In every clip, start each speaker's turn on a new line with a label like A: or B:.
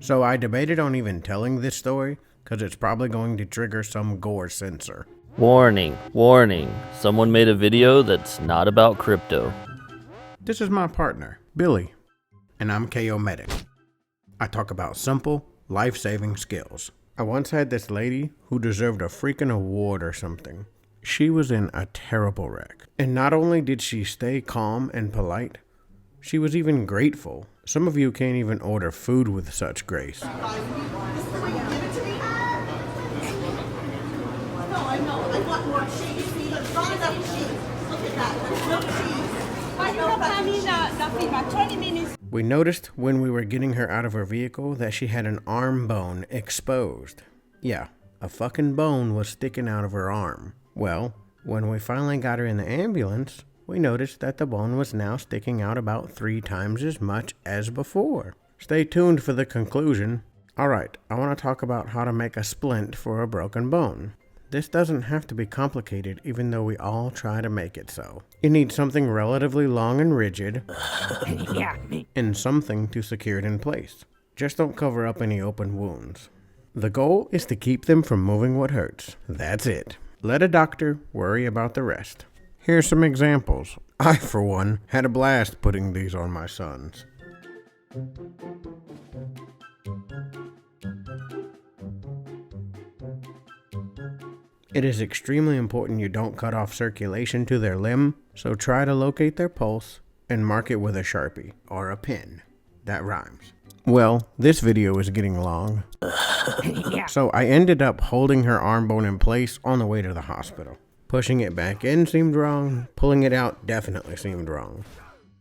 A: So I debated on even telling this story, cause it's probably going to trigger some gore censor.
B: Warning, warning. Someone made a video that's not about crypto.
A: This is my partner, Billy, and I'm KO Medic. I talk about simple, life-saving skills. I once had this lady who deserved a freaking award or something. She was in a terrible wreck. And not only did she stay calm and polite, she was even grateful. Some of you can't even order food with such grace.
C: This is the way you give it to me? No, I know. I want more cheese. See, there's not enough cheese. Look at that. There's no cheese.
A: We noticed when we were getting her out of her vehicle that she had an arm bone exposed. Yeah, a fucking bone was sticking out of her arm. Well, when we finally got her in the ambulance, we noticed that the bone was now sticking out about 3 times as much as before. Stay tuned for the conclusion. Alright, I want to talk about how to make a splint for a broken bone. This doesn't have to be complicated, even though we all try to make it so. You need something relatively long and rigid, and something to secure it in place. Just don't cover up any open wounds. The goal is to keep them from moving what hurts. That's it. Let a doctor worry about the rest. Here's some examples. I, for one, had a blast putting these on my sons. It is extremely important you don't cut off circulation to their limb, so try to locate their pulse and mark it with a Sharpie or a pen. That rhymes. Well, this video is getting long. So I ended up holding her arm bone in place on the way to the hospital. Pushing it back in seemed wrong. Pulling it out definitely seemed wrong.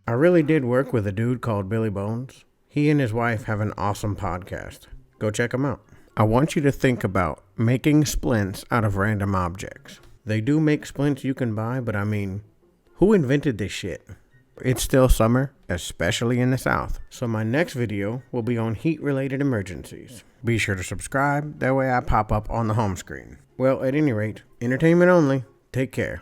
A: I really did work with a dude called Billy Bones. He and his wife have an awesome podcast. Go check them out. I want you to think about making splints out of random objects. They do make splints you can buy, but I mean, who invented this shit? It's still summer, especially in the South. So my next video will be on heat-related emergencies. Be sure to subscribe, that way I pop up on the home screen. Well, at any rate, entertainment only. Take care.